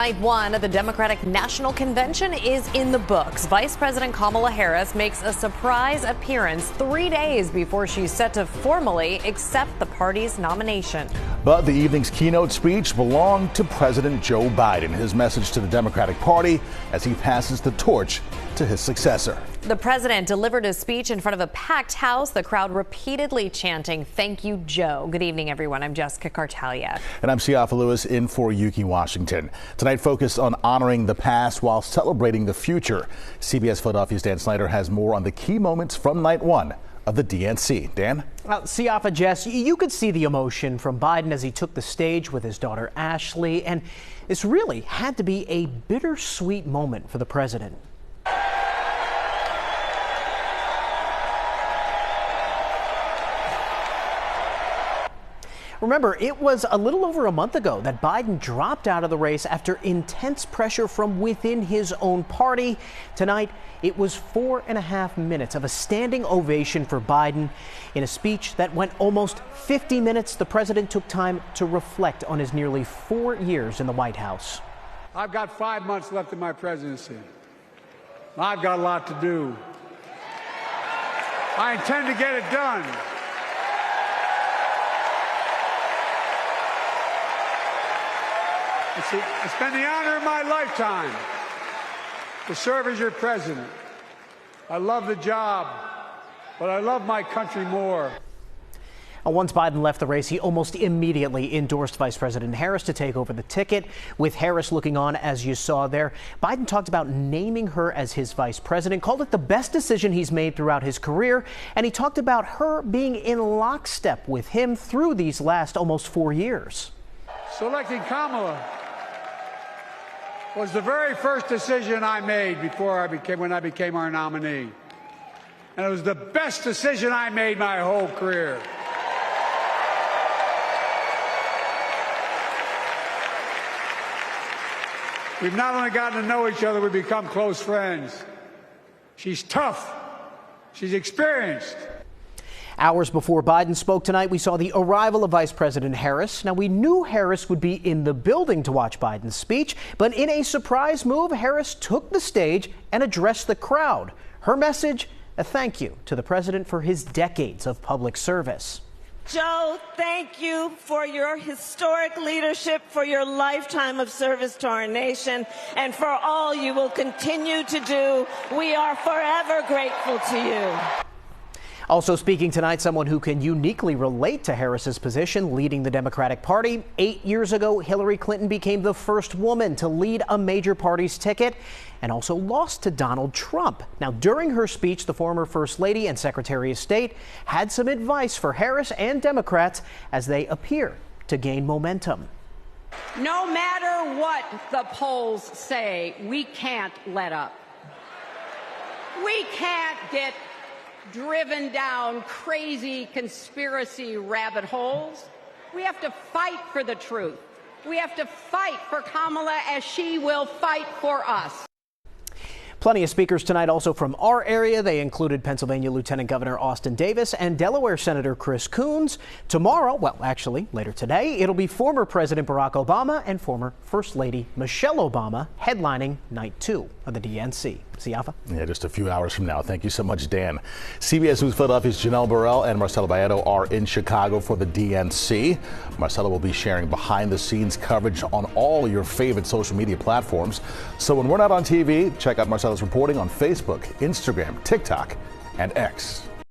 Night one of the Democratic National Convention is in the books. Vice President Kamala Harris makes a surprise appearance 3 days before she's set to formally accept the party's nomination. But the evening's keynote speech belonged to President Joe Biden, his message to the Democratic Party as he passes the torch to his successor. The president delivered his speech in front of a packed house, the crowd repeatedly chanting, "Thank you, Joe." Good evening, everyone. I'm Jessica Cartalia. And I'm Siafa Lewis in for Yuki Washington. Tonight focused on honoring the past while celebrating the future. CBS Philadelphia's Dan Snyder has more on the key moments from night one of the DNC. Dan? Siafa, Jess, you could see the emotion from Biden as he took the stage with his daughter Ashley, and this really had to be a bittersweet moment for the president. Remember, it was a little over a month ago that Biden dropped out of the race after intense pressure from within his own party. Tonight, it was 4.5 minutes of a standing ovation for Biden. In a speech that went almost 50 minutes, the president took time to reflect on his nearly 4 years in the White House. I've got 5 months left in my presidency. I've got a lot to do. I intend to get it done. It's been the honor of my lifetime to serve as your president. I love the job, but I love my country more. Once Biden left the race, he almost immediately endorsed Vice President Harris to take over the ticket. With Harris looking on, as you saw there, Biden talked about naming her as his vice president, called it the best decision he's made throughout his career, and he talked about her being in lockstep with him through these last almost 4 years. Selecting Kamala was the very first decision I made when I became our nominee. And it was the best decision I made my whole career. We've not only gotten to know each other, we've become close friends. She's tough. She's experienced. Hours before Biden spoke tonight, we saw the arrival of Vice President Harris. Now, we knew Harris would be in the building to watch Biden's speech, but in a surprise move, Harris took the stage and addressed the crowd. Her message, a thank you to the president for his decades of public service. Joe, thank you for your historic leadership, for your lifetime of service to our nation, and for all you will continue to do. We are forever grateful to you. Also speaking tonight, someone who can uniquely relate to Harris's position leading the Democratic Party. 8 years ago, Hillary Clinton became the first woman to lead a major party's ticket and also lost to Donald Trump. Now, during her speech, the former First Lady and Secretary of State had some advice for Harris and Democrats as they appear to gain momentum. No matter what the polls say, we can't let up. We can't get driven down crazy conspiracy rabbit holes. We have to fight for the truth. We have to fight for Kamala as she will fight for us. Plenty of speakers tonight also from our area. They included Pennsylvania Lieutenant Governor Austin Davis and Delaware Senator Chris Coons. Tomorrow, well, actually later today, it'll be former President Barack Obama and former First Lady Michelle Obama headlining night 2 of the DNC. Siafa? Yeah, just a few hours from now. Thank you so much, Dan. CBS News Philadelphia's Janelle Burrell and Marcelo Baeto are in Chicago for the DNC. Marcelo will be sharing behind-the-scenes coverage on all your favorite social media platforms. So when we're not on TV, check out Marcelo's reporting on Facebook, Instagram, TikTok, and X.